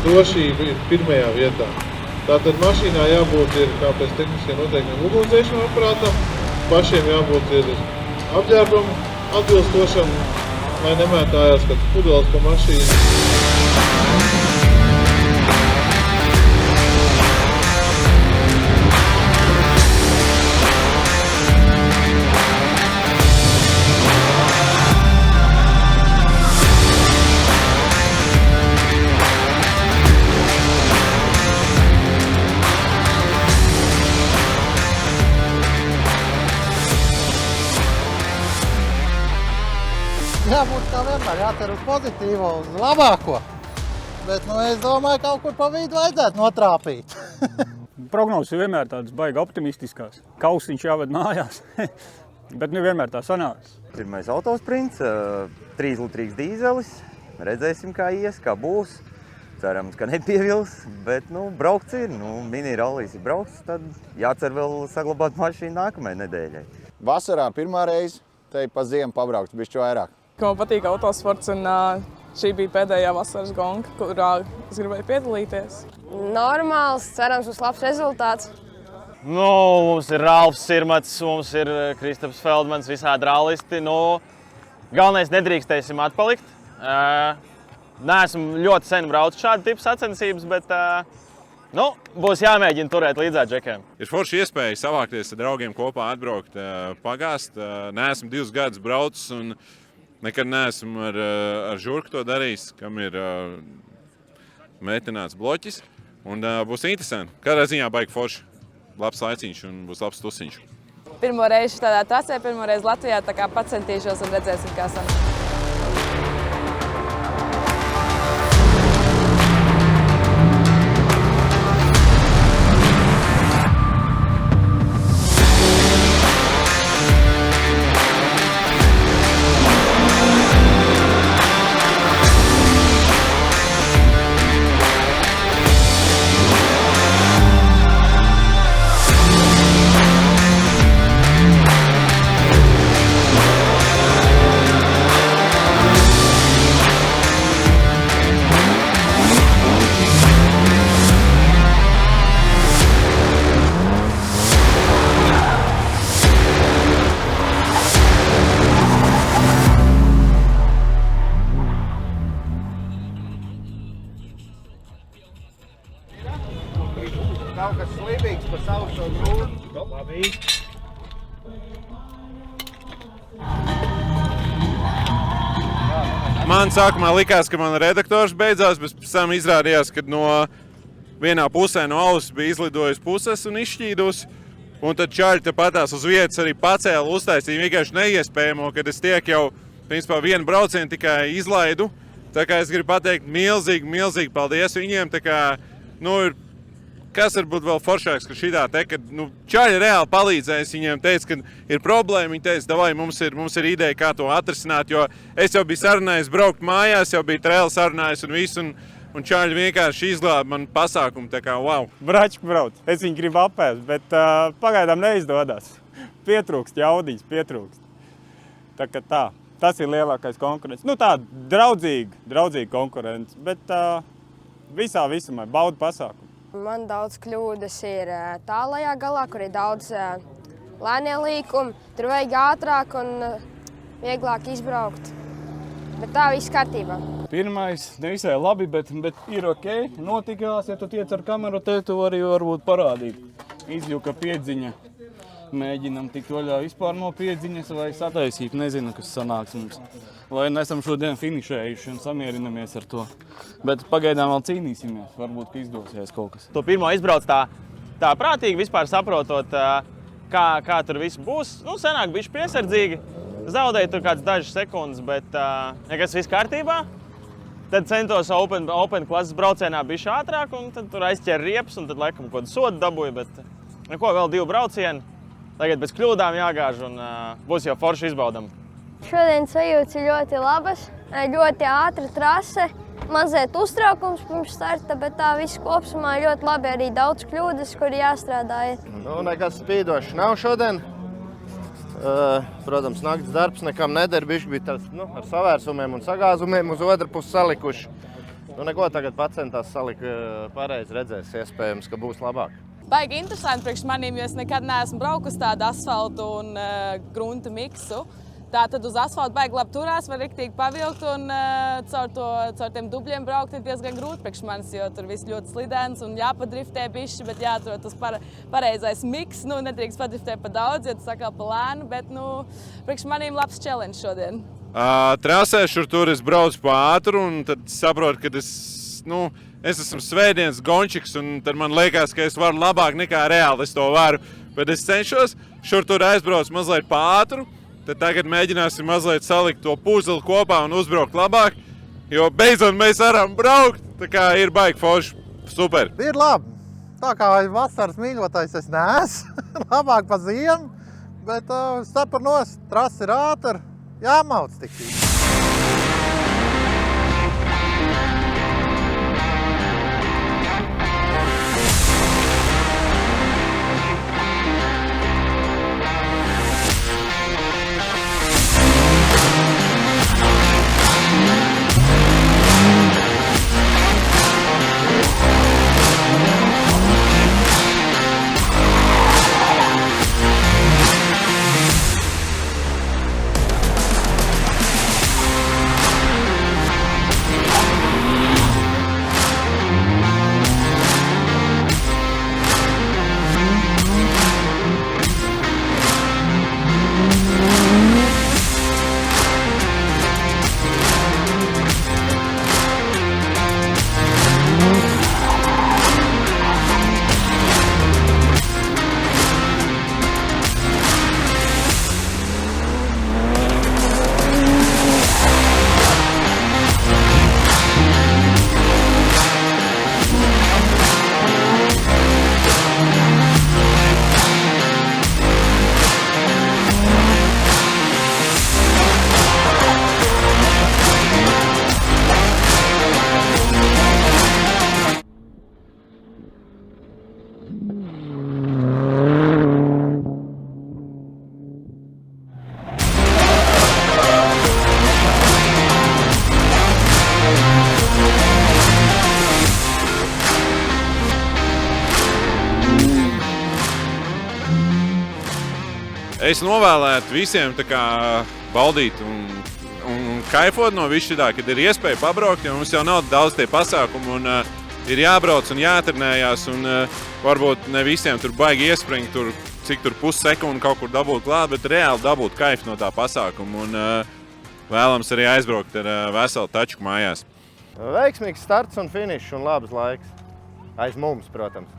Drošība ir pirmajā vietā. Tātad mašīnā jābūt ir, kā pēc tehniskiem noteikumiem, ugunsdzēšanas aparātam, pašiem jābūt ir apģērbam atbilstošam, lai nemētājās kāds pudeles pa mašīnu. Jābūt kā vienmēr, jācer uz pozitīvo, uz labāko. Bet, es domāju, kaut kur pa vidu vajadzētu notrāpīt. Prognozes vienmēr tādas baigi optimistiskās. Kausiņš jāved mājās, bet vienmēr tā sanāks. Pirmais autosprints, 3-litrīgs dīzelis. Redzēsim, kā ies, kā būs. Cerams, ka nepievils, bet braukts ir. Mini rallijas ir braukts, tad jācer vēl saglabāt mašīnu nākamajai nedēļai. Vasarā pirmā reize, te pa ziemu pabraukt bišķi vairāk. Man patīk autosports un šī bija pēdējā vasaras gonga, kurā es gribēju piedalīties. Normāls, cerams, būs labs rezultāts. Mums ir Ralfs Sirmats, mums ir Kristaps Feldmans, visādi rallisti. Galvenais nedrīkstēsim atpalikt. Neesmu ļoti sen braucis šādu tipu sacensības, bet būs jāmēģina turēt līdzā džekiem. Ir forši iespēja savākties ar draugiem kopā, atbraukt, pagāst. Neesmu 2 gadus braucis un nekad neesmu ar žurku to darījis, kam ir mētināts bloķis. Un būs interesanti. Katrā ziņā baigi forši. Labs laiciņš un būs labs tusiņš. Pirmo reizi tādā trasē, pirmo reizi Latvijā, tā kā pacentīšos un redzēsim, kā sanāk. Kaut kas slibīgs pa sauso grūti. Labi. Man sākumā likās, ka mana redaktors beidzās, bet pēc tam izrādījās, ka no vienā pusē no auss bija izlidojusi puses un izšķīdus. Un tad čaļi te patās uz vietas arī pacēla, uztaisīja vienkārši neiespējamo, kad es tiek jau, principā, vienu braucienu tikai izlaidu. Tā kā es gribu pateikt milzīgi paldies viņiem. Tā kā, kas var būt vēl foršāks, ka šitā te, kad čaļi reāli palīdzēs, viņiem teica, ka ir problēma, viņi teica, davai, mums ir ideja, kā to atrisināt, jo es jau biju sarunājis braukt mājās, jau biju trēli sarunājis un visu, un čaļi vienkārši izglāba man pasākumu, tā kā wow. Brački brauc, es viņu gribu apēst, bet pagaidām neizdodas. Pietrūkst jaudiņas, pietrūkst. Tā kā tā, tas ir lielākais konkurence. Tā draudzīga konkurence, bet visā visumā baudu pasākumu. Man daudz kļūdas ir tālajā galā, kur ir daudz lēnie līkumi. Tur vajag ātrāk un vieglāk izbraukt. Bet tā viss kārtībā. Pirmais nevisai labi, bet ir ok. Notikās, ja tu tiec ar kameru, te tu vari varbūt parādīt. Izjuka piedziņa. Mēģinam tikt vaļā vispār no piedziņas vai sataisīt. Nezinu, kas sanāks mums. Lai nesam šodien finišējuši un samierinamies ar to. Bet pagaidām vēl cīnīsimies. Varbūt, ka izdosies kaut kas. To pirmo izbrauc tā prātīgi, vispār saprotot, kā tur viss būs. Senāk bišķi piesardzīgi. Zaudēju tur kāds dažas sekundes, bet nekas viss kārtībā. Tad centos open klases braucienā bišķi ātrāk un tad tur aizķēra riepas un tad laikam kaut kādu sodu dabūju, bet vēl 2 braucieni. Tagad bez kļūdām jāgāž un būs jau forši izbaudam. Šodien sajūtas ir ļoti labas, ļoti ātra trase. mazliet uztraukums pirms starta, bet tā viss kopumā ļoti labi. Arī daudz kļūdas, kur jāstrādā. Nu, nekas spīdošs nav šodien. Protams, nakts darbs nekam neder, bišķi bija tas, ar savērsumiem un sagāzumiem uz otru pusi salikuši. Nu, neko tagad pacentās salikt pareizi, redzēs iespējams, ka būs labāk. Baigi interesanti priekš manīm, jo es nekad neesmu braukusi tādu asfaltu un grunta miksu. Tātad uz asfaltu baigi labi turās, var riktīgi pavilkt un caur tiem dubļiem braukt ir diezgan grūti priekš manis, jo tur viss ļoti slidens un jāpadriftē bišķi, bet jāatrod tas pareizais miks. Nu, nedrīkst padriftē pa daudz, jo tas atkal pa lēnu, bet priekš manīm labs challenge šodien. Trasē šur tur es braucu pa ātru un tad saprotu, ka es esmu svētdienas gončiks un tad man liekas, ka es varu labāk nekā reāli es to varu. Bet es cenšos, šur tur aizbraucu mazliet pa ātru. Tad tagad mēģināsim mazliet salikt to puzli kopā un uzbraukt labāk, jo beidzot mēs varam braukt, tā kā ir baigi forši, super. Ir labi. Tā kā vasaras mīļotājs es neesmu, labāk pa ziemu, bet stapar nost, trasa ir ātra, jāmauc tik tik. Es novēlētu visiem baudīt un kaifot no visu šitā, kad ir iespēja pabraukt, jo mums jau nav daudz tie pasākumi un ir jābrauc un jātrenējās un varbūt ne visiem tur baigi iespringt, cik tur pussekundi kaut kur dabūt klāt, bet reāli dabūt kaifu no tā pasākuma un vēlams arī aizbraukt ar veselu tačku mājās. Veiksmīgs starts un finišs un labs laiks. Aiz mums, protams.